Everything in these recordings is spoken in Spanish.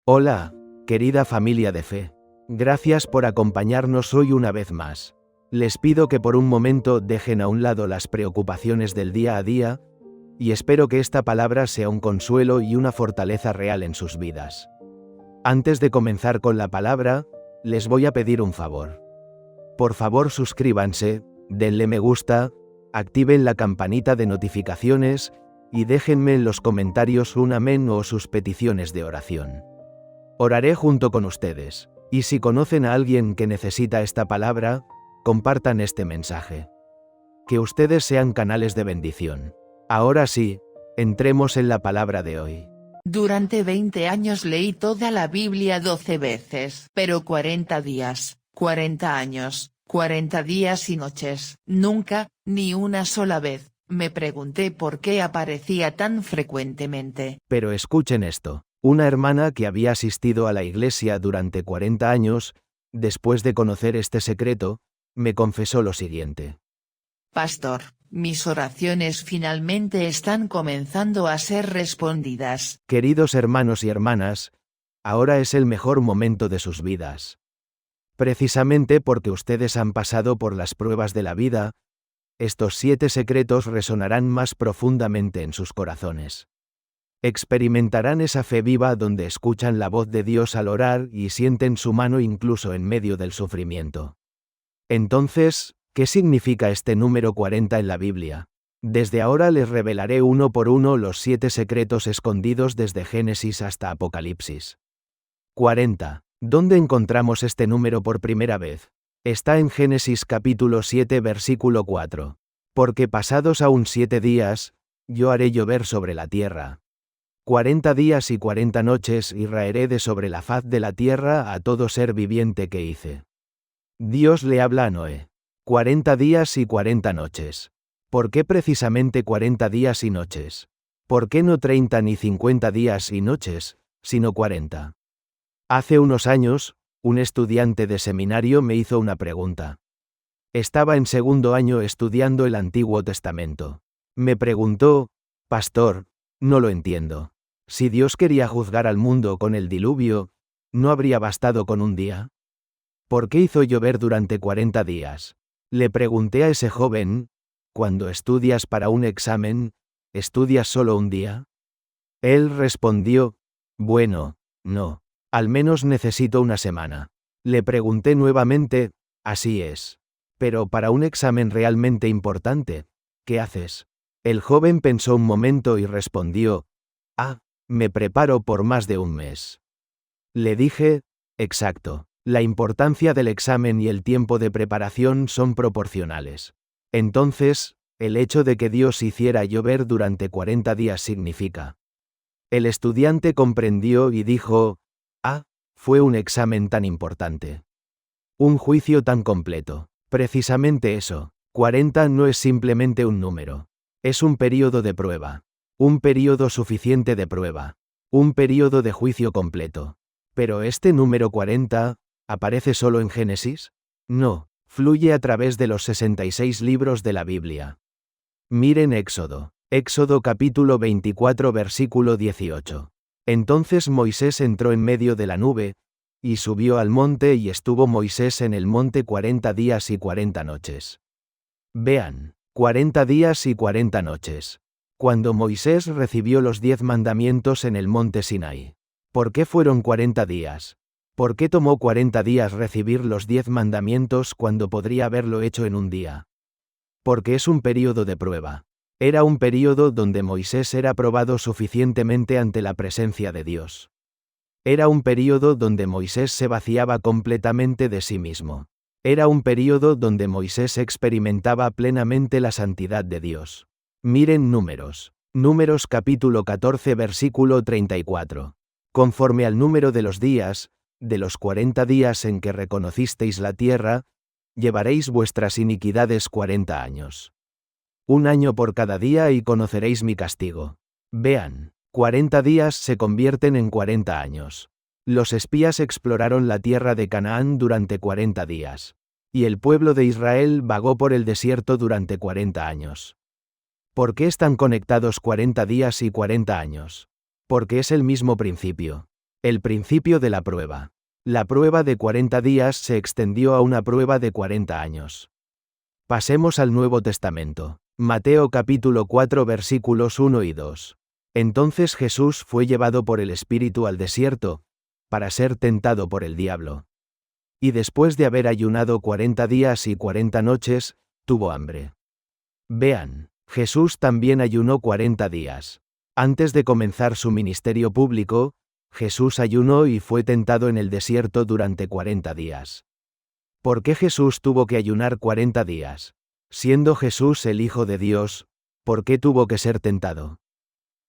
Hola, querida familia de fe. Gracias por acompañarnos hoy una vez más. Les pido que por un momento dejen a un lado las preocupaciones del día a día, y espero que esta palabra sea un consuelo y una fortaleza real en sus vidas. Antes de comenzar con la palabra, les voy a pedir un favor. Por favor, suscríbanse, denle me gusta, activen la campanita de notificaciones, y déjenme en los comentarios un amén o sus peticiones de oración. Oraré junto con ustedes, y si conocen a alguien que necesita esta palabra, compartan este mensaje. Que ustedes sean canales de bendición. Ahora sí, entremos en la palabra de hoy. Durante 20 años leí toda la Biblia 12 veces, pero 40 días, 40 años, 40 días y noches, nunca, ni una sola vez, me pregunté por qué aparecía tan frecuentemente. Pero escuchen esto. Una hermana que había asistido a la iglesia durante 40 años, después de conocer este secreto, me confesó lo siguiente. Pastor, mis oraciones finalmente están comenzando a ser respondidas. Queridos hermanos y hermanas, ahora es el mejor momento de sus vidas. Precisamente porque ustedes han pasado por las pruebas de la vida, estos 7 secretos resonarán más profundamente en sus corazones. Experimentarán esa fe viva donde escuchan la voz de Dios al orar y sienten su mano incluso en medio del sufrimiento. Entonces, ¿qué significa este número 40 en la Biblia? Desde ahora les revelaré uno por uno los 7 secretos escondidos desde Génesis hasta Apocalipsis. 40. ¿Dónde encontramos este número por primera vez? Está en Génesis capítulo 7 versículo 4. Porque pasados aún 7 días, yo haré llover sobre la tierra. 40 días y 40 noches y raeré de sobre la faz de la tierra a todo ser viviente que hice. Dios le habla a Noé. 40 días y 40 noches. ¿Por qué precisamente 40 días y noches? ¿Por qué no 30 ni 50 días y noches, sino 40? Hace unos años, un estudiante de seminario me hizo una pregunta. Estaba en segundo año estudiando el Antiguo Testamento. Me preguntó, Pastor, no lo entiendo. Si Dios quería juzgar al mundo con el diluvio, ¿no habría bastado con un día? ¿Por qué hizo llover durante 40 días? Le pregunté a ese joven, cuando estudias para un examen, ¿estudias solo un día? Él respondió, bueno, no, al menos necesito una semana. Le pregunté nuevamente, así es. Pero para un examen realmente importante, ¿qué haces? El joven pensó un momento y respondió, me preparo por más de un mes. Le dije, exacto, la importancia del examen y el tiempo de preparación son proporcionales. Entonces, el hecho de que Dios hiciera llover durante 40 días significa. El estudiante comprendió y dijo, fue un examen tan importante. Un juicio tan completo. Precisamente eso, 40 no es simplemente un número. Es un período de prueba. Un período suficiente de prueba. Un período de juicio completo. Pero este número 40, ¿aparece solo en Génesis? No, fluye a través de los 66 libros de la Biblia. Miren Éxodo. Éxodo capítulo 24 versículo 18. Entonces Moisés entró en medio de la nube, y subió al monte y estuvo Moisés en el monte 40 días y 40 noches. Vean, 40 días y 40 noches. Cuando Moisés recibió los 10 mandamientos en el monte Sinai. ¿Por qué fueron 40 días? ¿Por qué tomó 40 días recibir los 10 mandamientos cuando podría haberlo hecho en un día? Porque es un período de prueba. Era un período donde Moisés era probado suficientemente ante la presencia de Dios. Era un período donde Moisés se vaciaba completamente de sí mismo. Era un período donde Moisés experimentaba plenamente la santidad de Dios. Miren Números. Números capítulo 14 versículo 34. Conforme al número de los días, de los 40 días en que reconocisteis la tierra, llevaréis vuestras iniquidades 40 años. Un año por cada día y conoceréis mi castigo. Vean, 40 días se convierten en 40 años. Los espías exploraron la tierra de Canaán durante 40 días. Y el pueblo de Israel vagó por el desierto durante 40 años. ¿Por qué están conectados 40 días y 40 años? Porque es el mismo principio. El principio de la prueba. La prueba de 40 días se extendió a una prueba de 40 años. Pasemos al Nuevo Testamento. Mateo capítulo 4 versículos 1 y 2. Entonces Jesús fue llevado por el Espíritu al desierto, para ser tentado por el diablo. Y después de haber ayunado 40 días y 40 noches, tuvo hambre. Vean, Jesús también ayunó 40 días. Antes de comenzar su ministerio público, Jesús ayunó y fue tentado en el desierto durante 40 días. ¿Por qué Jesús tuvo que ayunar 40 días? Siendo Jesús el Hijo de Dios, ¿por qué tuvo que ser tentado?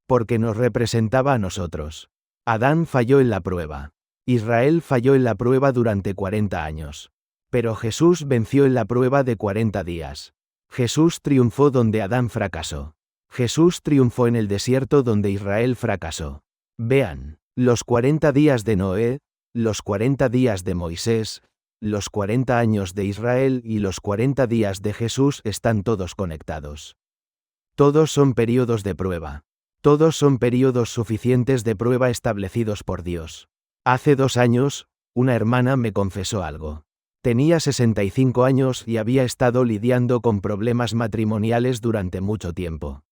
Porque nos representaba a nosotros. Adán falló en la prueba. Israel falló en la prueba durante 40 años. Pero Jesús venció en la prueba de 40 días. Jesús triunfó donde Adán fracasó. Jesús triunfó en el desierto donde Israel fracasó. Vean, los 40 días de Noé, los 40 días de Moisés, los 40 años de Israel y los 40 días de Jesús están todos conectados. Todos son períodos de prueba. Todos son períodos suficientes de prueba establecidos por Dios. Hace 2 años, una hermana me confesó algo. Tenía 65 años y había estado lidiando con problemas matrimoniales durante mucho tiempo.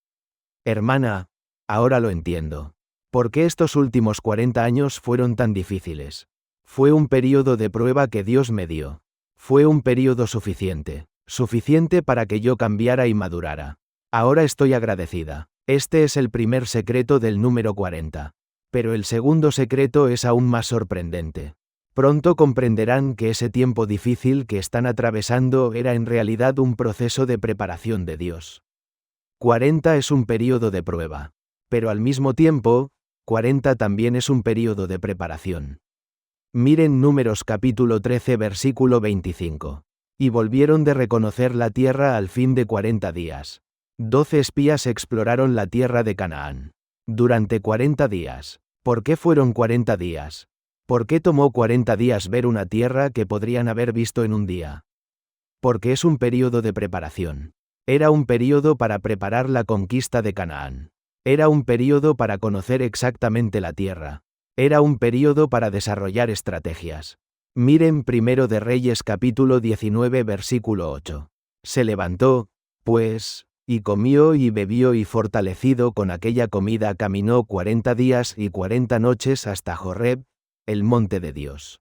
Hermana, ahora lo entiendo. ¿Por qué estos últimos 40 años fueron tan difíciles? Fue un período de prueba que Dios me dio. Fue un período suficiente para que yo cambiara y madurara. Ahora estoy agradecida. Este es el primer secreto del número 40. Pero el segundo secreto es aún más sorprendente. Pronto comprenderán que ese tiempo difícil que están atravesando era en realidad un proceso de preparación de Dios. 40 es un período de prueba. Pero al mismo tiempo, 40 también es un período de preparación. Miren Números capítulo 13 versículo 25. Y volvieron de reconocer la tierra al fin de 40 días. 12 espías exploraron la tierra de Canaán. Durante 40 días. ¿Por qué fueron 40 días? ¿Por qué tomó 40 días ver una tierra que podrían haber visto en un día? Porque es un período de preparación. Era un período para preparar la conquista de Canaán. Era un período para conocer exactamente la tierra. Era un período para desarrollar estrategias. Miren Primero de Reyes capítulo 19 versículo 8. Se levantó, pues, y comió y bebió y fortalecido con aquella comida caminó 40 días y 40 noches hasta Joreb, el monte de Dios.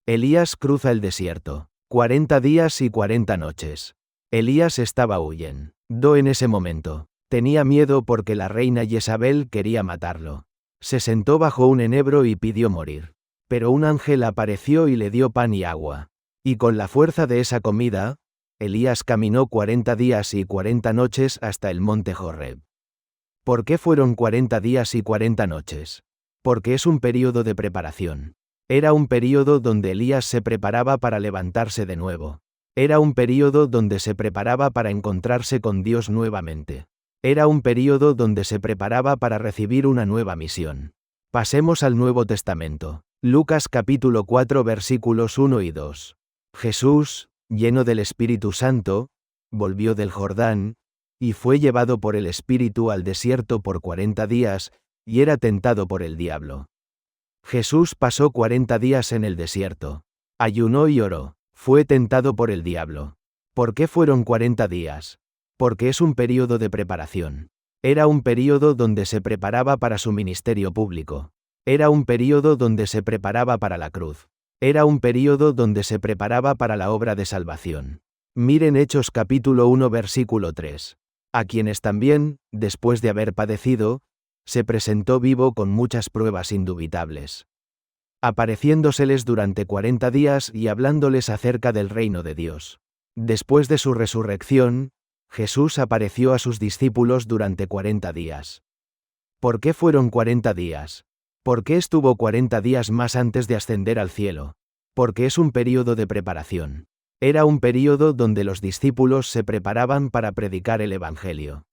Elías cruza el desierto. 40 días y 40 noches. Elías estaba huyendo en ese momento. Tenía miedo porque la reina Jezabel quería matarlo. Se sentó bajo un enebro y pidió morir. Pero un ángel apareció y le dio pan y agua. Y con la fuerza de esa comida, Elías caminó 40 días y 40 noches hasta el monte Joreb. ¿Por qué fueron 40 días y 40 noches? Porque es un período de preparación. Era un período donde Elías se preparaba para levantarse de nuevo. Era un período donde se preparaba para encontrarse con Dios nuevamente. Era un período donde se preparaba para recibir una nueva misión. Pasemos al Nuevo Testamento. Lucas capítulo 4 versículos 1 y 2. Jesús, lleno del Espíritu Santo, volvió del Jordán, y fue llevado por el Espíritu al desierto por 40 días, y era tentado por el diablo. Jesús pasó 40 días en el desierto. Ayunó y oró. Fue tentado por el diablo. ¿Por qué fueron 40 días? Porque es un período de preparación. Era un período donde se preparaba para su ministerio público. Era un período donde se preparaba para la cruz. Era un período donde se preparaba para la obra de salvación. Miren Hechos capítulo 1 versículo 3. A quienes también, después de haber padecido, se presentó vivo con muchas pruebas indubitables. Apareciéndoseles durante 40 días y hablándoles acerca del reino de Dios. Después de su resurrección, Jesús apareció a sus discípulos durante 40 días. ¿Por qué fueron 40 días? ¿Por qué estuvo 40 días más antes de ascender al cielo? Porque es un período de preparación. Era un período donde los discípulos se preparaban para predicar el Evangelio.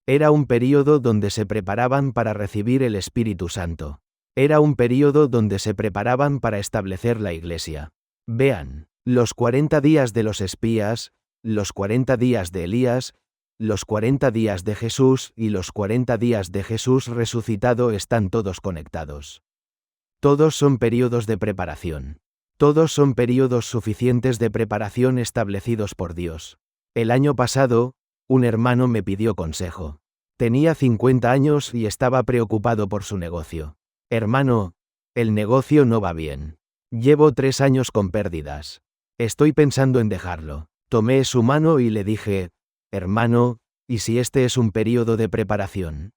Era un período donde se preparaban para recibir el Espíritu Santo. Era un período donde se preparaban para establecer la iglesia. Vean, los 40 días de los espías, los 40 días de Elías, los 40 días de Jesús y los 40 días de Jesús resucitado están todos conectados. Todos son periodos de preparación. Todos son periodos suficientes de preparación establecidos por Dios. El año pasado, un hermano me pidió consejo. Tenía 50 años y estaba preocupado por su negocio. Hermano, el negocio no va bien. Llevo 3 años con pérdidas. Estoy pensando en dejarlo. Tomé su mano y le dije, hermano, ¿y si este es un periodo de preparación?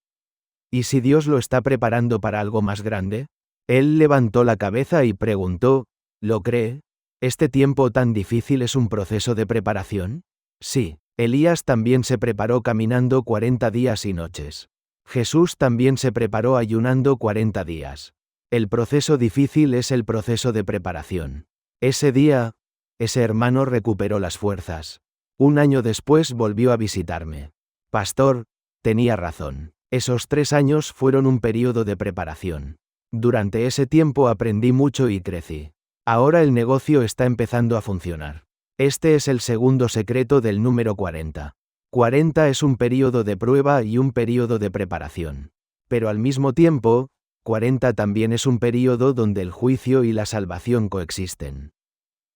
¿Y si Dios lo está preparando para algo más grande? Él levantó la cabeza y preguntó, ¿lo cree? ¿Este tiempo tan difícil es un proceso de preparación? Sí, Elías también se preparó caminando 40 días y noches. Jesús también se preparó ayunando 40 días. El proceso difícil es el proceso de preparación. Ese día, ese hermano recuperó las fuerzas. Un año después volvió a visitarme. Pastor, tenía razón. Esos 3 años fueron un periodo de preparación. Durante ese tiempo aprendí mucho y crecí. Ahora el negocio está empezando a funcionar. Este es el segundo secreto del número 40. 40 es un periodo de prueba y un periodo de preparación. Pero al mismo tiempo, 40 también es un periodo donde el juicio y la salvación coexisten.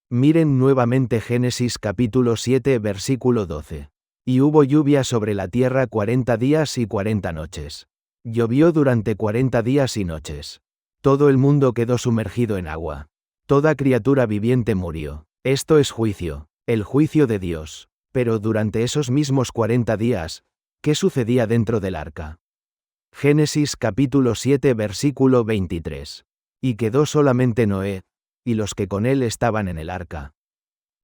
Miren nuevamente Génesis capítulo 7 versículo 12. Y hubo lluvia sobre la tierra 40 días y 40 noches. Llovió durante 40 días y noches. Todo el mundo quedó sumergido en agua. Toda criatura viviente murió. Esto es juicio, el juicio de Dios. Pero durante esos mismos 40 días, ¿qué sucedía dentro del arca? Génesis capítulo 7 versículo 23. Y quedó solamente Noé, y los que con él estaban en el arca.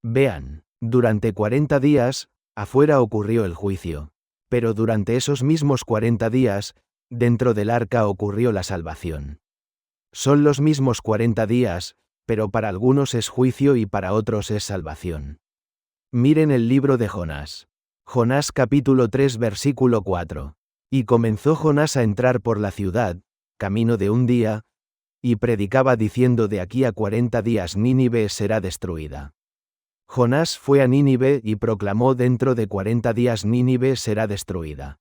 Vean, durante 40 días, afuera ocurrió el juicio. Pero durante esos mismos 40 días, dentro del arca ocurrió la salvación. Son los mismos 40 días, pero para algunos es juicio y para otros es salvación. Miren el libro de Jonás. Jonás capítulo 3 versículo 4. Y comenzó Jonás a entrar por la ciudad, camino de un día, y predicaba diciendo de aquí a 40 días Nínive será destruida. Jonás fue a Nínive y proclamó dentro de 40 días Nínive será destruida.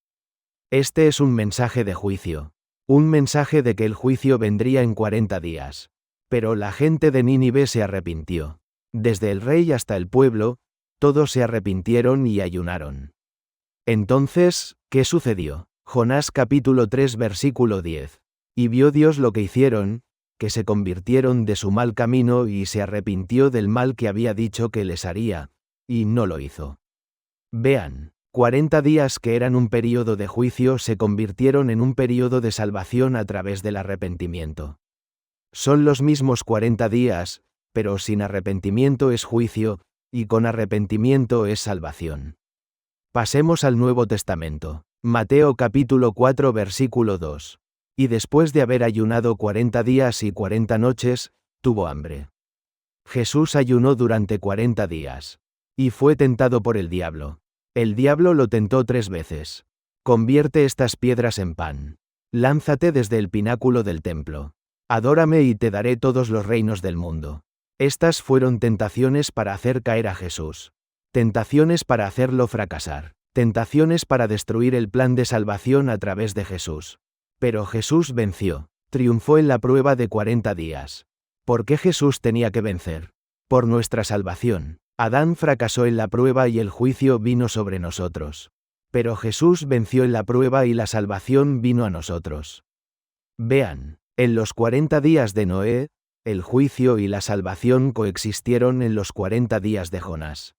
Este es un mensaje de juicio. Un mensaje de que el juicio vendría en 40 días. Pero la gente de Nínive se arrepintió. Desde el rey hasta el pueblo, todos se arrepintieron y ayunaron. Entonces, ¿qué sucedió? Jonás capítulo 3 versículo 10. Y vio Dios lo que hicieron, que se convirtieron de su mal camino y se arrepintió del mal que había dicho que les haría, y no lo hizo. Vean, 40 días que eran un período de juicio se convirtieron en un período de salvación a través del arrepentimiento. Son los mismos 40 días, pero sin arrepentimiento es juicio, y con arrepentimiento es salvación. Pasemos al Nuevo Testamento. Mateo capítulo 4 versículo 2. Y después de haber ayunado 40 días y 40 noches, tuvo hambre. Jesús ayunó durante 40 días. Y fue tentado por el diablo. El diablo lo tentó 3 veces. Convierte estas piedras en pan. Lánzate desde el pináculo del templo. Adórame y te daré todos los reinos del mundo. Estas fueron tentaciones para hacer caer a Jesús. Tentaciones para hacerlo fracasar. Tentaciones para destruir el plan de salvación a través de Jesús. Pero Jesús venció. Triunfó en la prueba de 40 días. ¿Por qué Jesús tenía que vencer? Por nuestra salvación. Adán fracasó en la prueba y el juicio vino sobre nosotros. Pero Jesús venció en la prueba y la salvación vino a nosotros. Vean, en los 40 días de Noé, el juicio y la salvación coexistieron en los 40 días de Jonás.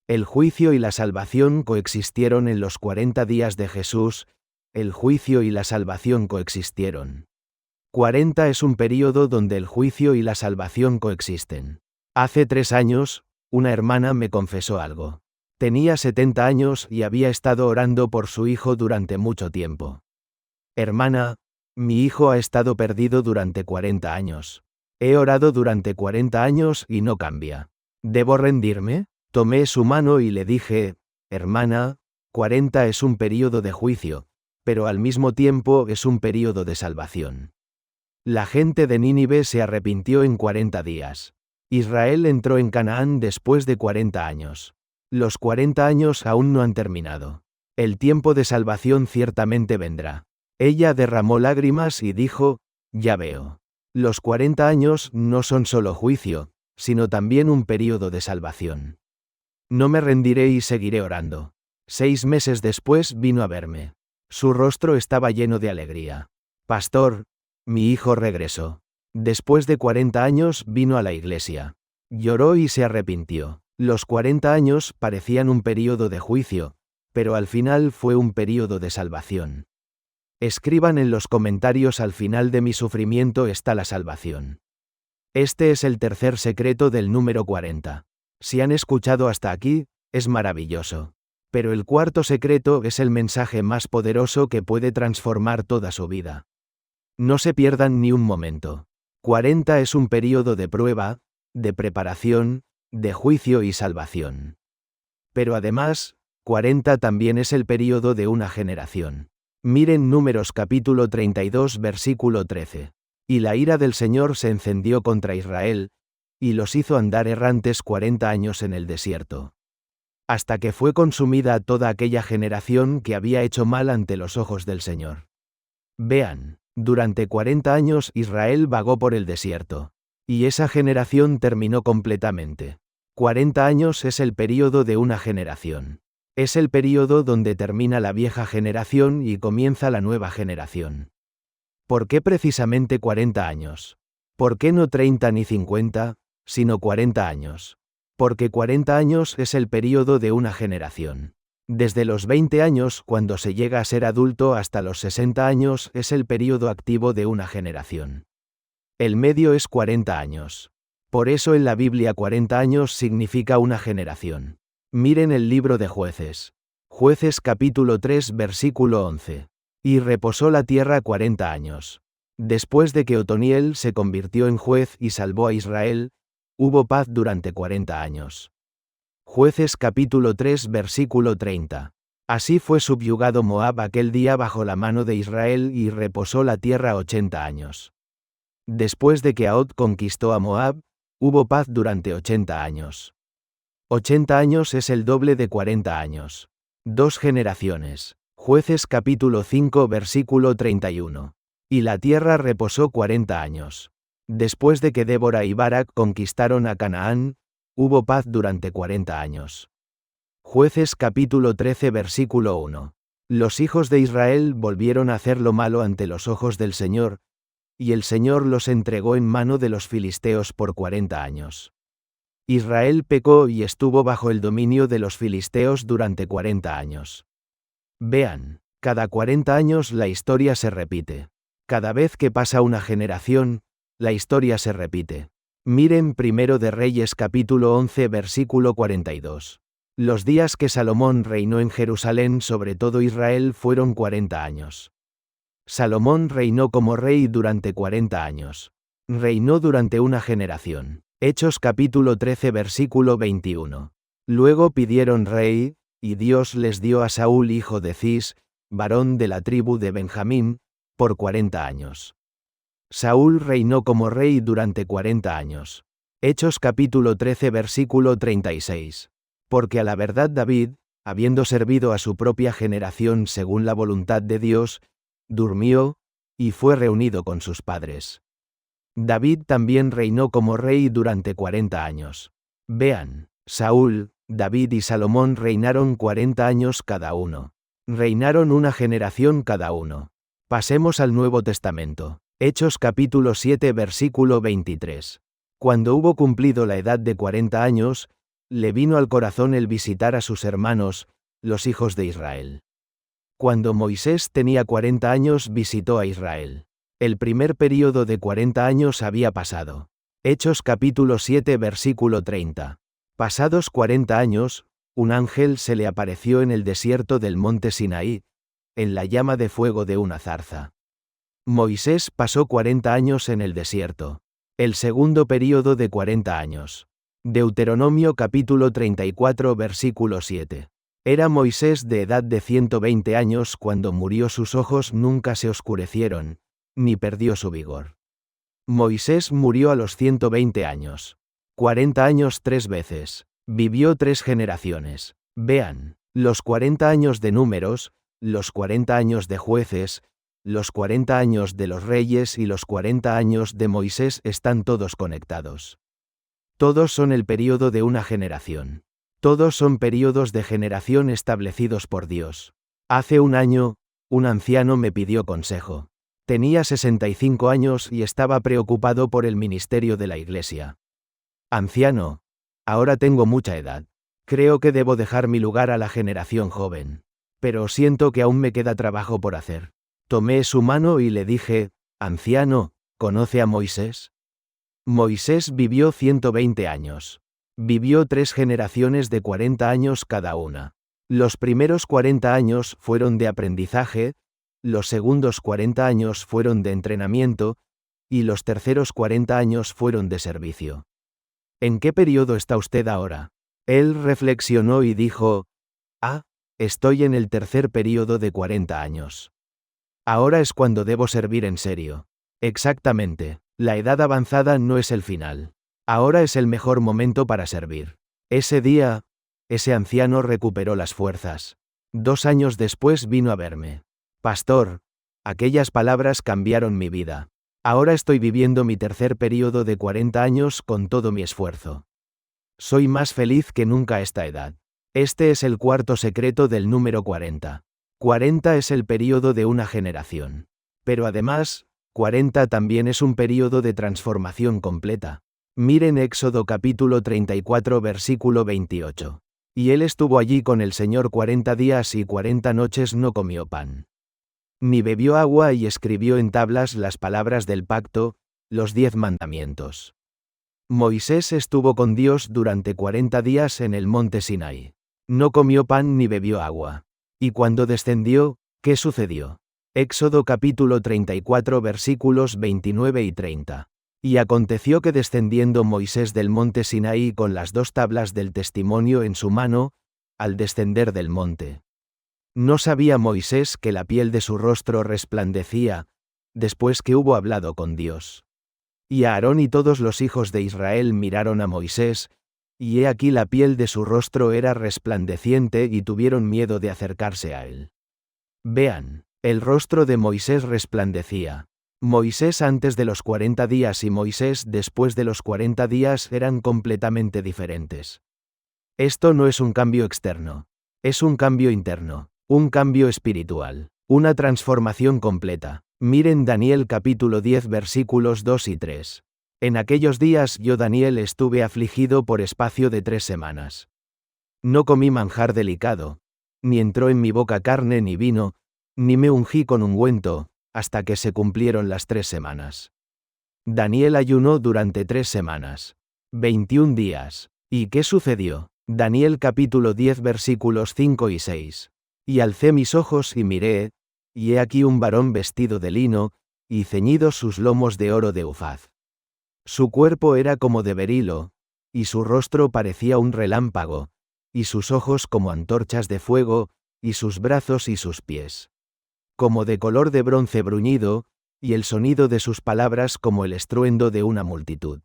El juicio y la salvación coexistieron en los 40 días de Jesús, el juicio y la salvación coexistieron. 40 es un período donde el juicio y la salvación coexisten. Hace 3 años, una hermana me confesó algo. Tenía 70 años y había estado orando por su hijo durante mucho tiempo. Hermana, mi hijo ha estado perdido durante 40 años. He orado durante 40 años y no cambia. ¿Debo rendirme? Tomé su mano y le dije, hermana, 40 es un período de juicio, pero al mismo tiempo es un período de salvación. La gente de Nínive se arrepintió en 40 días. Israel entró en Canaán después de 40 años. Los 40 años aún no han terminado. El tiempo de salvación ciertamente vendrá. Ella derramó lágrimas y dijo, ya veo. Los 40 años no son solo juicio, sino también un período de salvación. No me rendiré y seguiré orando. 6 meses después vino a verme. Su rostro estaba lleno de alegría. Pastor, mi hijo regresó. Después de 40 años vino a la iglesia. Lloró y se arrepintió. Los 40 años parecían un período de juicio, pero al final fue un período de salvación. Escriban en los comentarios: al final de mi sufrimiento está la salvación. Este es el tercer secreto del número 40. Si han escuchado hasta aquí, es maravilloso. Pero el cuarto secreto es el mensaje más poderoso que puede transformar toda su vida. No se pierdan ni un momento. 40 es un período de prueba, de preparación, de juicio y salvación. Pero además, 40 también es el período de una generación. Miren Números capítulo 32 versículo 13. Y la ira del Señor se encendió contra Israel, y los hizo andar errantes 40 años en el desierto. Hasta que fue consumida toda aquella generación que había hecho mal ante los ojos del Señor. Vean, durante 40 años Israel vagó por el desierto. Y esa generación terminó completamente. 40 años es el período de una generación. Es el período donde termina la vieja generación y comienza la nueva generación. ¿Por qué precisamente 40 años? ¿Por qué no 30 ni 50, sino 40 años? Porque 40 años es el período de una generación. Desde los 20 años, cuando se llega a ser adulto, hasta los 60 años es el período activo de una generación. El medio es 40 años. Por eso en la Biblia 40 años significa una generación. Miren el libro de Jueces. Jueces capítulo 3 versículo 11. Y reposó la tierra 40 años. Después de que Otoniel se convirtió en juez y salvó a Israel, hubo paz durante 40 años. Jueces capítulo 3 versículo 30. Así fue subyugado Moab aquel día bajo la mano de Israel y reposó la tierra 80 años. Después de que Ahod conquistó a Moab, hubo paz durante 80 años. 80 años es el doble de 40 años. 2 generaciones. Jueces capítulo 5 versículo 31. Y la tierra reposó 40 años. Después de que Débora y Barak conquistaron a Canaán, hubo paz durante 40 años. Jueces capítulo 13 versículo 1. Los hijos de Israel volvieron a hacer lo malo ante los ojos del Señor, y el Señor los entregó en mano de los filisteos por 40 años. Israel pecó y estuvo bajo el dominio de los filisteos durante 40 años. Vean, cada 40 años la historia se repite. Cada vez que pasa una generación, la historia se repite. Miren Primero de Reyes capítulo 11 versículo 42. Los días que Salomón reinó en Jerusalén sobre todo Israel fueron 40 años. Salomón reinó como rey durante 40 años. Reinó durante una generación. Hechos capítulo 13 versículo 21. Luego pidieron rey, y Dios les dio a Saúl hijo de Cis, varón de la tribu de Benjamín, por 40 años. Saúl reinó como rey durante 40 años. Hechos capítulo 13 versículo 36. Porque a la verdad David, habiendo servido a su propia generación según la voluntad de Dios, durmió, y fue reunido con sus padres. David también reinó como rey durante 40 años. Vean, Saúl, David y Salomón reinaron 40 años cada uno. Reinaron una generación cada uno. Pasemos al Nuevo Testamento. Hechos capítulo 7 versículo 23. Cuando hubo cumplido la edad de 40 años, le vino al corazón el visitar a sus hermanos, los hijos de Israel. Cuando Moisés tenía 40 años visitó a Israel. El primer período de 40 años había pasado. Hechos capítulo 7 versículo 30. Pasados 40 años, un ángel se le apareció en el desierto del monte Sinaí, en la llama de fuego de una zarza. Moisés pasó 40 años en el desierto. El segundo período de 40 años. Deuteronomio capítulo 34 versículo 7. Era Moisés de edad de 120 años cuando murió, sus ojos nunca se oscurecieron, ni perdió su vigor. Moisés murió a los 120 años. 40 años 3 veces. Vivió 3 generaciones. Vean, los 40 años de Números, los 40 años de Jueces, los 40 años de los reyes y los 40 años de Moisés están todos conectados. Todos son el período de una generación. Todos son períodos de generación establecidos por Dios. Hace un año, un anciano me pidió consejo. Tenía 65 años y estaba preocupado por el ministerio de la iglesia. Anciano, ahora tengo mucha edad. Creo que debo dejar mi lugar a la generación joven. Pero siento que aún me queda trabajo por hacer. Tomé su mano y le dije, anciano, ¿conoce a Moisés? Moisés vivió 120 años. Vivió 3 generaciones de 40 años cada una. Los primeros 40 años fueron de aprendizaje, los segundos 40 años fueron de entrenamiento, y los terceros 40 años fueron de servicio. ¿En qué periodo está usted ahora? Él reflexionó y dijo, estoy en el tercer período de 40 años. Ahora es cuando debo servir en serio. Exactamente, la edad avanzada no es el final. Ahora es el mejor momento para servir. Ese día, ese anciano recuperó las fuerzas. 2 años después vino a verme. Pastor, aquellas palabras cambiaron mi vida. Ahora estoy viviendo mi tercer período de 40 años con todo mi esfuerzo. Soy más feliz que nunca a esta edad. Este es el cuarto secreto del número 40. 40 es el período de una generación. Pero además, 40 también es un período de transformación completa. Miren Éxodo capítulo 34 versículo 28. Y él estuvo allí con el Señor 40 días y 40 noches no comió pan. Ni bebió agua y escribió en tablas las palabras del pacto, los 10 mandamientos. Moisés estuvo con Dios durante 40 días en el monte Sinaí. No comió pan ni bebió agua. Y cuando descendió, ¿qué sucedió? Éxodo capítulo 34 versículos 29 y 30. Y aconteció que descendiendo Moisés del monte Sinaí con las 2 tablas del testimonio en su mano, al descender del monte. No sabía Moisés que la piel de su rostro resplandecía, después que hubo hablado con Dios. Y Aarón y todos los hijos de Israel miraron a Moisés, y he aquí la piel de su rostro era resplandeciente y tuvieron miedo de acercarse a él. Vean, el rostro de Moisés resplandecía. Moisés antes de los 40 días y Moisés después de los 40 días eran completamente diferentes. Esto no es un cambio externo. Es un cambio interno, un cambio espiritual, una transformación completa. Miren Daniel capítulo 10 versículos 2 y 3. En aquellos días yo Daniel estuve afligido por espacio de 3 semanas. No comí manjar delicado, ni entró en mi boca carne ni vino, ni me ungí con ungüento, hasta que se cumplieron las 3 semanas. Daniel ayunó durante 3 semanas. 21 días. ¿Y qué sucedió? Daniel capítulo 10 versículos 5 y 6. Y alcé mis ojos y miré, y he aquí un varón vestido de lino, y ceñidos sus lomos de oro de Ufaz. Su cuerpo era como de berilo, y su rostro parecía un relámpago, y sus ojos como antorchas de fuego, y sus brazos y sus pies como de color de bronce bruñido, y el sonido de sus palabras como el estruendo de una multitud.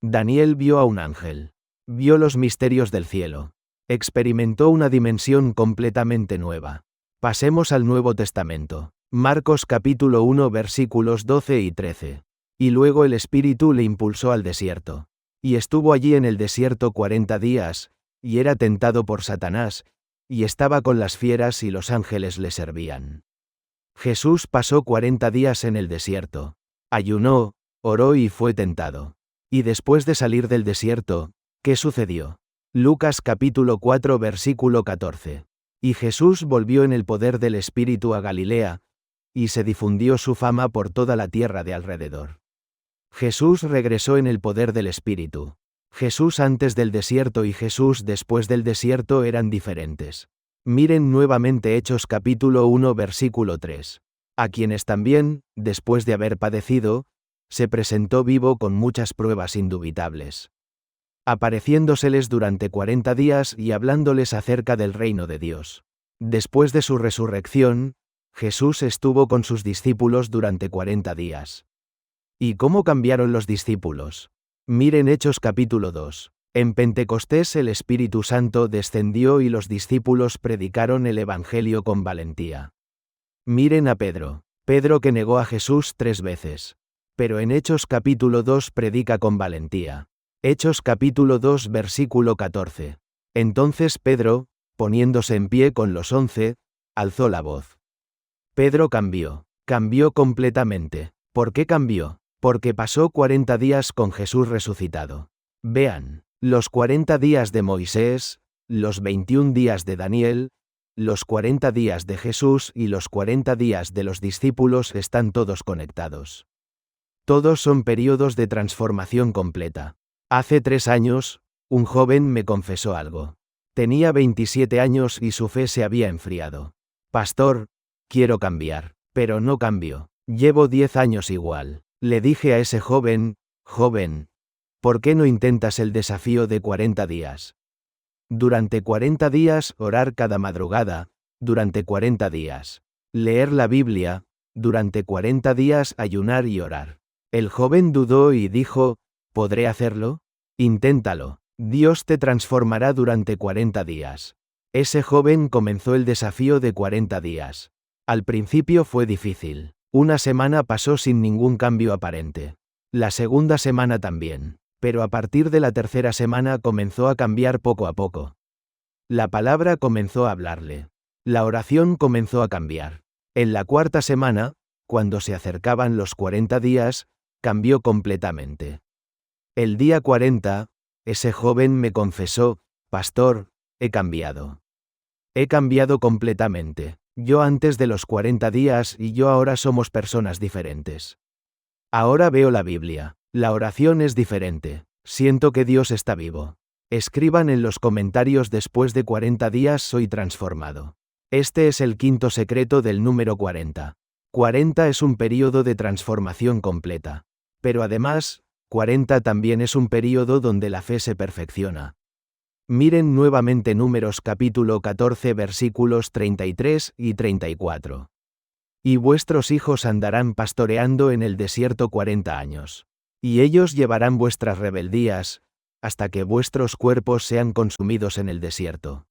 Daniel vio a un ángel. Vio los misterios del cielo. Experimentó una dimensión completamente nueva. Pasemos al Nuevo Testamento. Marcos capítulo 1 versículos 12 y 13. Y luego el Espíritu le impulsó al desierto. Y estuvo allí en el desierto 40 días, y era tentado por Satanás, y estaba con las fieras y los ángeles le servían. Jesús pasó 40 días en el desierto. Ayunó, oró y fue tentado. Y después de salir del desierto, ¿qué sucedió? Lucas capítulo 4 versículo 14. Y Jesús volvió en el poder del Espíritu a Galilea, y se difundió su fama por toda la tierra de alrededor. Jesús regresó en el poder del Espíritu. Jesús antes del desierto y Jesús después del desierto eran diferentes. Miren nuevamente Hechos capítulo 1 versículo 3. A quienes también, después de haber padecido, se presentó vivo con muchas pruebas indubitables. Apareciéndoseles durante 40 días y hablándoles acerca del reino de Dios. Después de su resurrección, Jesús estuvo con sus discípulos durante 40 días. ¿Y cómo cambiaron los discípulos? Miren Hechos capítulo 2. En Pentecostés el Espíritu Santo descendió y los discípulos predicaron el Evangelio con valentía. Miren a Pedro. Pedro que negó a Jesús 3 veces. Pero en Hechos capítulo 2 predica con valentía. Hechos capítulo 2 versículo 14. Entonces Pedro, poniéndose en pie con los 11, alzó la voz. Pedro cambió completamente. ¿Por qué cambió? Porque pasó 40 días con Jesús resucitado. Vean, los 40 días de Moisés, los 21 días de Daniel, los 40 días de Jesús y los 40 días de los discípulos están todos conectados. Todos son períodos de transformación completa. Hace 3 años, un joven me confesó algo. Tenía 27 años y su fe se había enfriado. Pastor, quiero cambiar, pero no cambio. Llevo 10 años igual. Le dije a ese joven, ¿por qué no intentas el desafío de 40 días? Durante 40 días orar cada madrugada, durante 40 días. Leer la Biblia, durante 40 días ayunar y orar. El joven dudó y dijo, ¿podré hacerlo? Inténtalo. Dios te transformará durante 40 días. Ese joven comenzó el desafío de 40 días. Al principio fue difícil. Una semana pasó sin ningún cambio aparente. La segunda semana también. Pero a partir de la tercera semana comenzó a cambiar poco a poco. La palabra comenzó a hablarle. La oración comenzó a cambiar. En la cuarta semana, cuando se acercaban los 40 días, cambió completamente. El día 40, ese joven me confesó, Pastor, he cambiado. He cambiado completamente. Yo antes de los 40 días y yo ahora somos personas diferentes. Ahora veo la Biblia. La oración es diferente. Siento que Dios está vivo. Escriban en los comentarios después de 40 días soy transformado. Este es el quinto secreto del número 40. 40 es un período de transformación completa. Pero además, 40 también es un período donde la fe se perfecciona. Miren nuevamente Números capítulo 14 versículos 33 y 34. Y vuestros hijos andarán pastoreando en el desierto 40 años. Y ellos llevarán vuestras rebeldías, hasta que vuestros cuerpos sean consumidos en el desierto.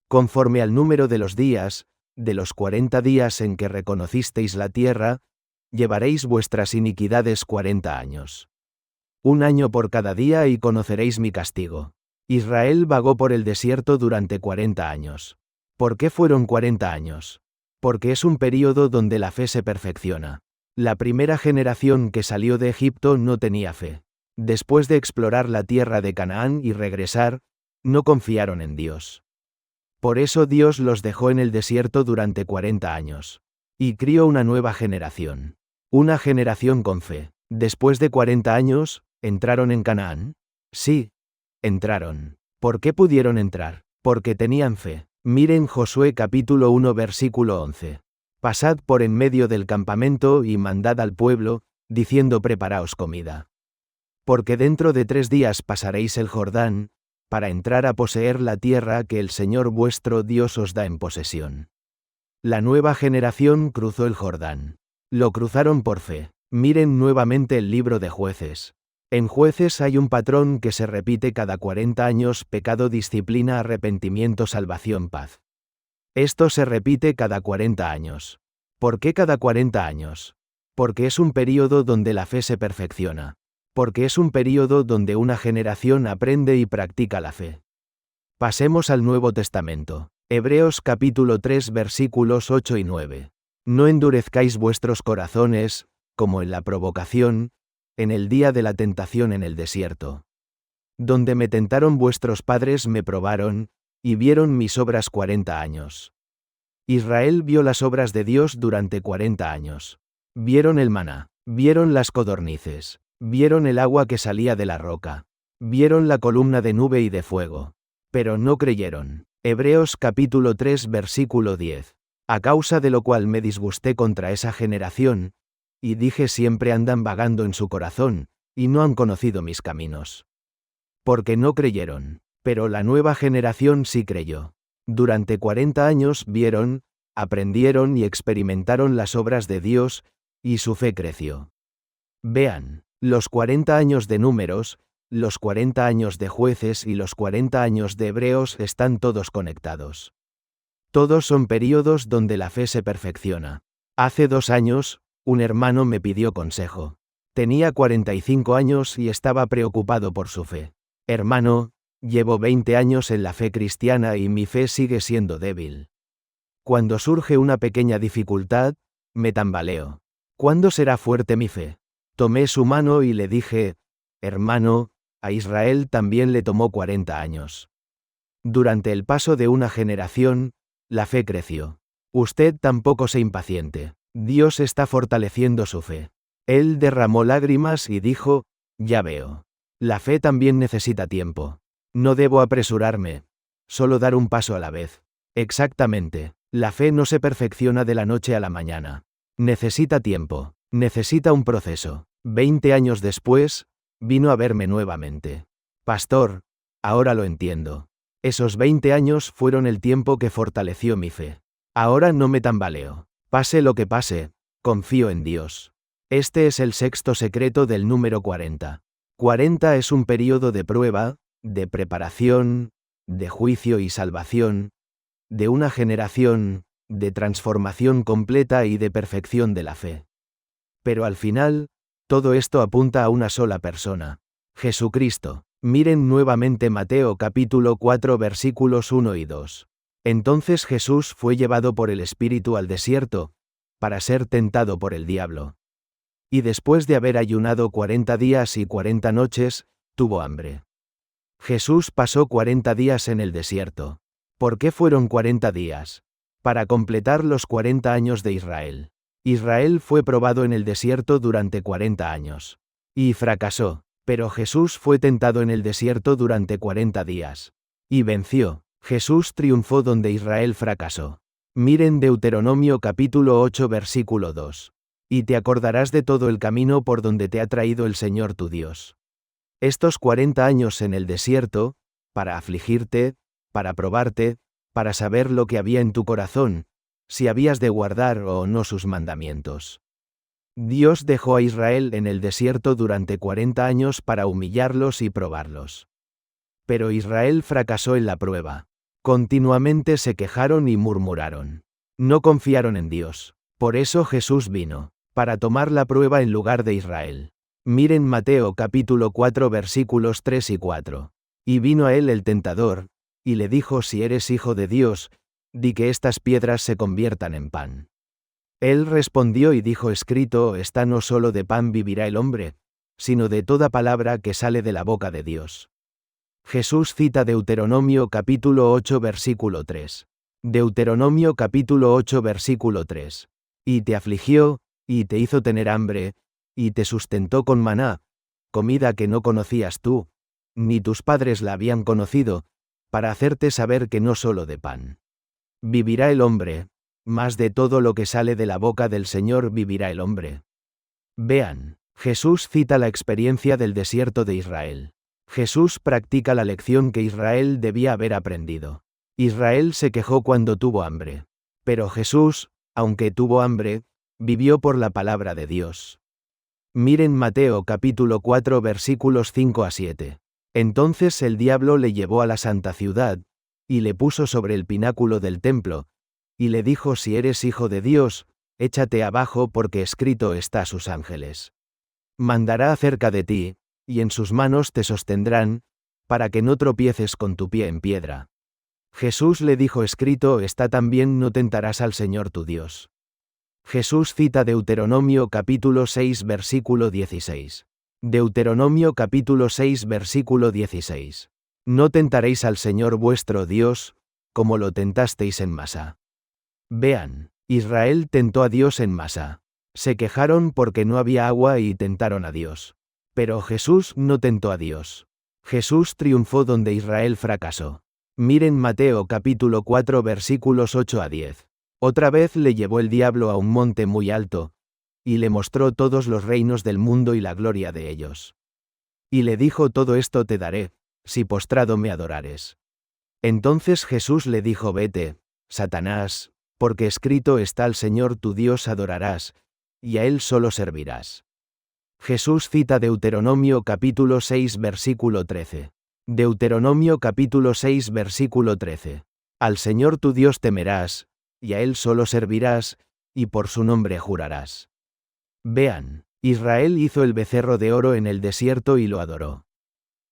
Conforme al número de los días, de los 40 días en que reconocisteis la tierra, llevaréis vuestras iniquidades 40 años. 1 año por cada día y conoceréis mi castigo. Israel vagó por el desierto durante 40 años. ¿Por qué fueron 40 años? Porque es un período donde la fe se perfecciona. La primera generación que salió de Egipto no tenía fe. Después de explorar la tierra de Canaán y regresar, no confiaron en Dios. Por eso Dios los dejó en el desierto durante 40 años. Y crió una nueva generación. Una generación con fe. Después de 40 años, ¿entraron en Canaán? Sí. Entraron. ¿Por qué pudieron entrar? Porque tenían fe. Miren Josué capítulo 1 versículo 11. Pasad por en medio del campamento y mandad al pueblo, diciendo preparaos comida. Porque dentro de 3 días pasaréis el Jordán, para entrar a poseer la tierra que el Señor vuestro Dios os da en posesión. La nueva generación cruzó el Jordán. Lo cruzaron por fe. Miren nuevamente el libro de Jueces. En Jueces hay un patrón que se repite cada 40 años: pecado, disciplina, arrepentimiento, salvación, paz. Esto se repite cada 40 años. ¿Por qué cada 40 años? Porque es un período donde la fe se perfecciona. Porque es un período donde una generación aprende y practica la fe. Pasemos al Nuevo Testamento. Hebreos capítulo 3 versículos 8 y 9. No endurezcáis vuestros corazones, como en la provocación, en el día de la tentación en el desierto. Donde me tentaron vuestros padres me probaron, y vieron mis obras 40 años. Israel vio las obras de Dios durante 40 años. Vieron el maná, vieron las codornices, vieron el agua que salía de la roca, vieron la columna de nube y de fuego. Pero no creyeron. Hebreos capítulo 3 versículo 10. A causa de lo cual me disgusté contra esa generación, y dije siempre andan vagando en su corazón, y no han conocido mis caminos. Porque no creyeron. Pero la nueva generación sí creyó. Durante 40 años vieron, aprendieron y experimentaron las obras de Dios, y su fe creció. Vean, los 40 años de Números, los 40 años de Jueces y los 40 años de Hebreos están todos conectados. Todos son períodos donde la fe se perfecciona. Hace 2 años, un hermano me pidió consejo. Tenía 45 años y estaba preocupado por su fe. Hermano, llevo 20 años en la fe cristiana y mi fe sigue siendo débil. Cuando surge una pequeña dificultad, me tambaleo. ¿Cuándo será fuerte mi fe? Tomé su mano y le dije, hermano, a Israel también le tomó 40 años. Durante el paso de una generación, la fe creció. Usted tampoco se impaciente. Dios está fortaleciendo su fe. Él derramó lágrimas y dijo, ya veo. La fe también necesita tiempo. No debo apresurarme. Solo dar un paso a la vez. Exactamente. La fe no se perfecciona de la noche a la mañana. Necesita tiempo. Necesita un proceso. 20 años después, vino a verme nuevamente. Pastor, ahora lo entiendo. Esos 20 años fueron el tiempo que fortaleció mi fe. Ahora no me tambaleo. Pase lo que pase, confío en Dios. Este es el sexto secreto del número 40. 40 es un período de prueba, de preparación, de juicio y salvación, de una generación, de transformación completa y de perfección de la fe. Pero al final, todo esto apunta a una sola persona, Jesucristo. Miren nuevamente Mateo capítulo 4 versículos 1 y 2. Entonces Jesús fue llevado por el Espíritu al desierto, para ser tentado por el diablo. Y después de haber ayunado 40 días y 40 noches, tuvo hambre. Jesús pasó 40 días en el desierto. ¿Por qué fueron 40 días? Para completar los 40 años de Israel. Israel fue probado en el desierto durante 40 años. Y fracasó, pero Jesús fue tentado en el desierto durante 40 días. Y venció. Jesús triunfó donde Israel fracasó. Miren Deuteronomio capítulo 8 versículo 2. Y te acordarás de todo el camino por donde te ha traído el Señor tu Dios. Estos 40 años en el desierto, para afligirte, para probarte, para saber lo que había en tu corazón, si habías de guardar o no sus mandamientos. Dios dejó a Israel en el desierto durante 40 años para humillarlos y probarlos. Pero Israel fracasó en la prueba. Continuamente se quejaron y murmuraron. No confiaron en Dios. Por eso Jesús vino, para tomar la prueba en lugar de Israel. Miren Mateo capítulo 4 versículos 3 y 4. Y vino a él el tentador, y le dijo: si eres hijo de Dios, di que estas piedras se conviertan en pan. Él respondió y dijo: escrito está, no solo de pan vivirá el hombre, sino de toda palabra que sale de la boca de Dios. Jesús cita Deuteronomio capítulo 8 versículo 3. Deuteronomio capítulo 8 versículo 3. Y te afligió, y te hizo tener hambre, y te sustentó con maná, comida que no conocías tú, ni tus padres la habían conocido, para hacerte saber que no solo de pan vivirá el hombre, mas de todo lo que sale de la boca del Señor vivirá el hombre. Vean, Jesús cita la experiencia del desierto de Israel. Jesús practica la lección que Israel debía haber aprendido. Israel se quejó cuando tuvo hambre. Pero Jesús, aunque tuvo hambre, vivió por la palabra de Dios. Miren Mateo capítulo 4 versículos 5 a 7. Entonces el diablo le llevó a la santa ciudad, y le puso sobre el pináculo del templo, y le dijo: si eres hijo de Dios, échate abajo, porque escrito está a sus ángeles. Mandará acerca de ti, y en sus manos te sostendrán, para que no tropieces con tu pie en piedra. Jesús le dijo: escrito está también: no tentarás al Señor tu Dios. Jesús cita Deuteronomio capítulo 6 versículo 16. Deuteronomio capítulo 6 versículo 16. No tentaréis al Señor vuestro Dios, como lo tentasteis en Masa. Vean, Israel tentó a Dios en Masa. Se quejaron porque no había agua y tentaron a Dios. Pero Jesús no tentó a Dios. Jesús triunfó donde Israel fracasó. Miren Mateo capítulo 4 versículos 8 a 10. Otra vez le llevó el diablo a un monte muy alto, y le mostró todos los reinos del mundo y la gloria de ellos. Y le dijo: todo esto te daré, si postrado me adorares. Entonces Jesús le dijo: vete, Satanás, porque escrito está: al Señor tu Dios adorarás, y a Él solo servirás. Jesús cita Deuteronomio capítulo 6 versículo 13. Deuteronomio capítulo 6 versículo 13. Al Señor tu Dios temerás, y a Él solo servirás, y por su nombre jurarás. Vean, Israel hizo el becerro de oro en el desierto y lo adoró.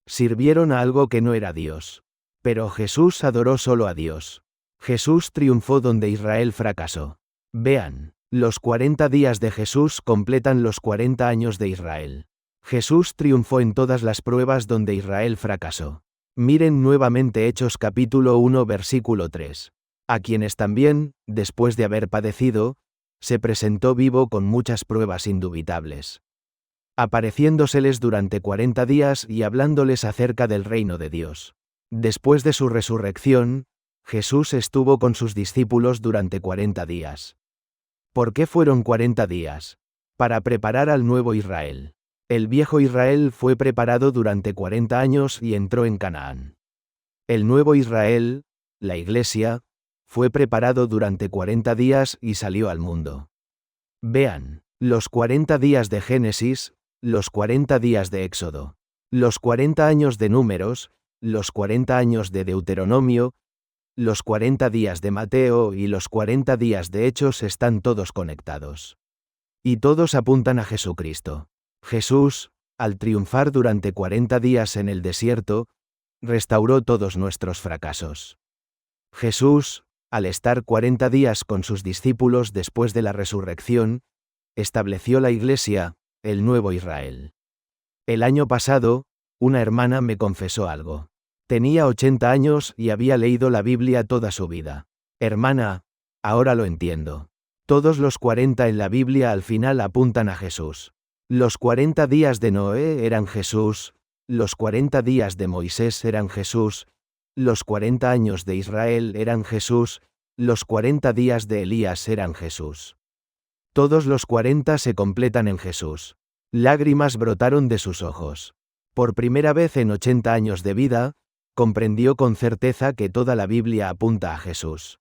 Sirvieron a algo que no era Dios. Pero Jesús adoró solo a Dios. Jesús triunfó donde Israel fracasó. Vean, los 40 días de Jesús completan los 40 años de Israel. Jesús triunfó en todas las pruebas donde Israel fracasó. Miren nuevamente Hechos capítulo 1 versículo 3. A quienes también, después de haber padecido, se presentó vivo con muchas pruebas indubitables, apareciéndoseles durante 40 días y hablándoles acerca del reino de Dios. Después de su resurrección, Jesús estuvo con sus discípulos durante 40 días. ¿Por qué fueron 40 días? Para preparar al nuevo Israel. El viejo Israel fue preparado durante 40 años y entró en Canaán. El nuevo Israel, la Iglesia, fue preparado durante 40 días y salió al mundo. Vean, los 40 días de Génesis, los 40 días de Éxodo, los 40 años de Números, los 40 años de Deuteronomio, los 40 días de Mateo y los 40 días de Hechos están todos conectados. Y todos apuntan a Jesucristo. Jesús, al triunfar durante 40 días en el desierto, restauró todos nuestros fracasos. Jesús, al estar 40 días con sus discípulos después de la resurrección, estableció la Iglesia, el nuevo Israel. El año pasado, una hermana me confesó algo. Tenía 80 años y había leído la Biblia toda su vida. Hermana, ahora lo entiendo. Todos los 40 en la Biblia al final apuntan a Jesús. Los 40 días de Noé eran Jesús, los 40 días de Moisés eran Jesús, los 40 años de Israel eran Jesús, los 40 días de Elías eran Jesús. Todos los 40 se completan en Jesús. Lágrimas brotaron de sus ojos. Por primera vez en 80 años de vida, comprendió con certeza que toda la Biblia apunta a Jesús.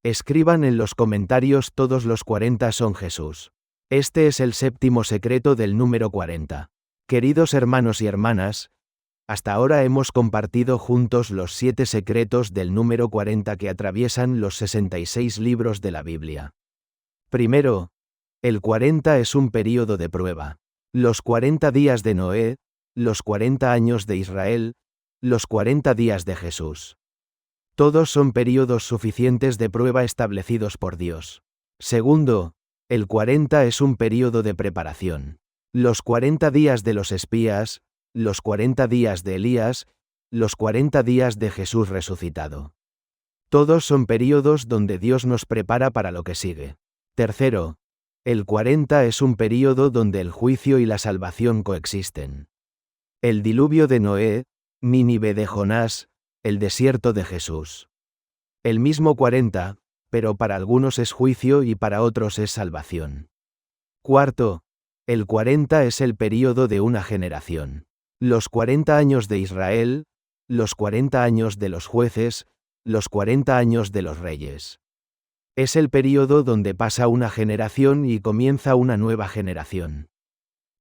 Escriban en los comentarios todos los 40 son Jesús. Este es el séptimo secreto del número 40. Queridos hermanos y hermanas, hasta ahora hemos compartido juntos los 7 secretos del número 40 que atraviesan los 66 libros de la Biblia. Primero, el 40 es un período de prueba. Los 40 días de Noé, los 40 años de Israel, los 40 días de Jesús. Todos son períodos suficientes de prueba establecidos por Dios. Segundo, el 40 es un período de preparación. Los 40 días de los espías, los 40 días de Elías, los 40 días de Jesús resucitado. Todos son períodos donde Dios nos prepara para lo que sigue. Tercero, el 40 es un período donde el juicio y la salvación coexisten. El diluvio de Noé, Nínive de Jonás, el desierto de Jesús. El mismo 40, pero para algunos es juicio y para otros es salvación. Cuarto, el 40 es el período de una generación. Los 40 años de Israel, los 40 años de los jueces, los 40 años de los reyes. Es el período donde pasa una generación y comienza una nueva generación.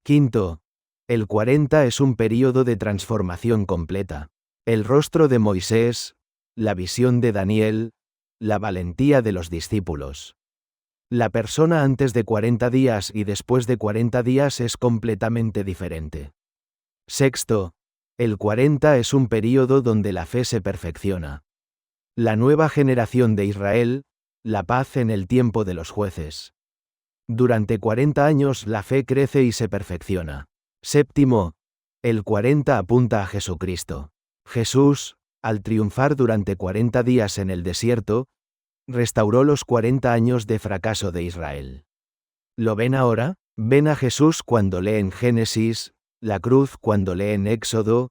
Quinto, el 40 es un período de transformación completa. El rostro de Moisés, la visión de Daniel, la valentía de los discípulos. La persona antes de 40 días y después de 40 días es completamente diferente. Sexto, el 40 es un período donde la fe se perfecciona. La nueva generación de Israel, la paz en el tiempo de los jueces. Durante 40 años la fe crece y se perfecciona. Séptimo, el 40 apunta a Jesucristo. Jesús, al triunfar durante 40 días en el desierto, restauró los 40 años de fracaso de Israel. ¿Lo ven ahora? ¿Ven a Jesús cuando leen Génesis, la cruz cuando leen Éxodo,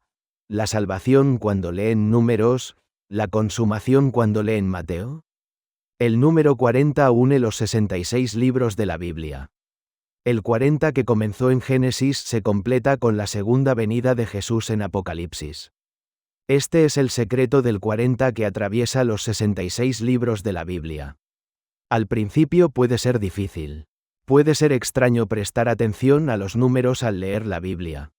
la salvación cuando leen Números, la consumación cuando leen Mateo? El número 40 une los 66 libros de la Biblia. El 40 que comenzó en Génesis se completa con la segunda venida de Jesús en Apocalipsis. Este es el secreto del 40 que atraviesa los 66 libros de la Biblia. Al principio puede ser difícil. Puede ser extraño prestar atención a los números al leer la Biblia.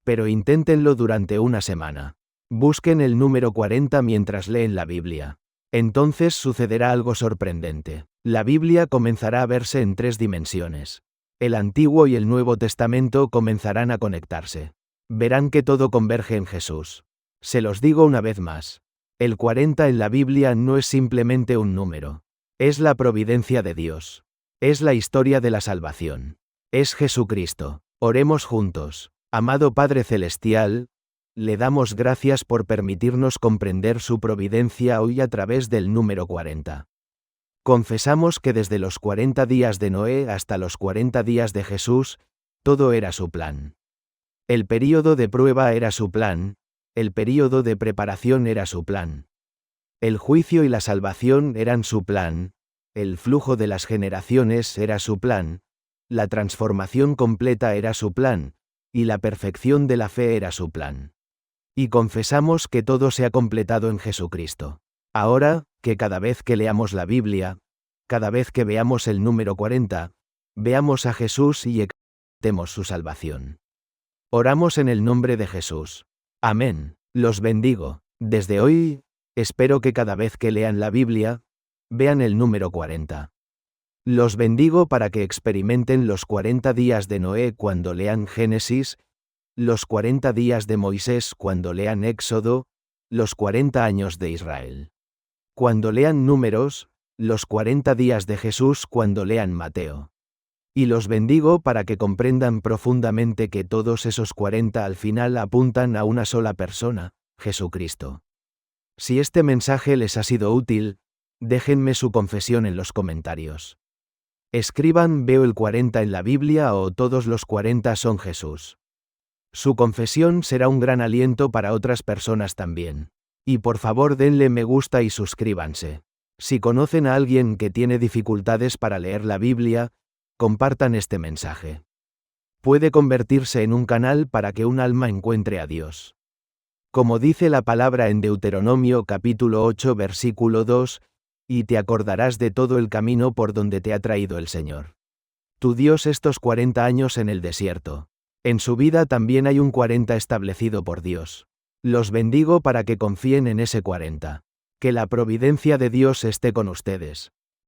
Pero inténtenlo durante una semana. Busquen el número 40 mientras leen la Biblia. Entonces sucederá algo sorprendente. La Biblia comenzará a verse en 3 dimensiones. El Antiguo y el Nuevo Testamento comenzarán a conectarse. Verán que todo converge en Jesús. Se los digo una vez más. El 40 en la Biblia no es simplemente un número. Es la providencia de Dios. Es la historia de la salvación. Es Jesucristo. Oremos juntos. Amado Padre Celestial, le damos gracias por permitirnos comprender su providencia hoy a través del número 40. Confesamos que desde los 40 días de Noé hasta los 40 días de Jesús, todo era su plan. El período de prueba era su plan, el período de preparación era su plan. El juicio y la salvación eran su plan, el flujo de las generaciones era su plan, la transformación completa era su plan, y la perfección de la fe era su plan. Y confesamos que todo se ha completado en Jesucristo. Ahora, que cada vez que leamos la Biblia, cada vez que veamos el número 40, veamos a Jesús y experimentemos su salvación. Oramos en el nombre de Jesús. Amén. Los bendigo. Desde hoy, espero que cada vez que lean la Biblia, vean el número 40. Los bendigo para que experimenten los 40 días de Noé cuando lean Génesis, los 40 días de Moisés cuando lean Éxodo, los 40 años de Israel. Cuando lean Números, los 40 días de Jesús cuando lean Mateo. Y los bendigo para que comprendan profundamente que todos esos 40 al final apuntan a una sola persona, Jesucristo. Si este mensaje les ha sido útil, déjenme su confesión en los comentarios. Escriban "veo el 40 en la Biblia" o "todos los 40 son Jesús". Su confesión será un gran aliento para otras personas también. Y por favor denle me gusta y suscríbanse. Si conocen a alguien que tiene dificultades para leer la Biblia, compartan este mensaje. Puede convertirse en un canal para que un alma encuentre a Dios. Como dice la palabra en Deuteronomio capítulo 8 versículo 2, y te acordarás de todo el camino por donde te ha traído el Señor tu Dios estos 40 años en el desierto. En su vida también hay un 40 establecido por Dios. Los bendigo para que confíen en ese 40. Que la providencia de Dios esté con ustedes.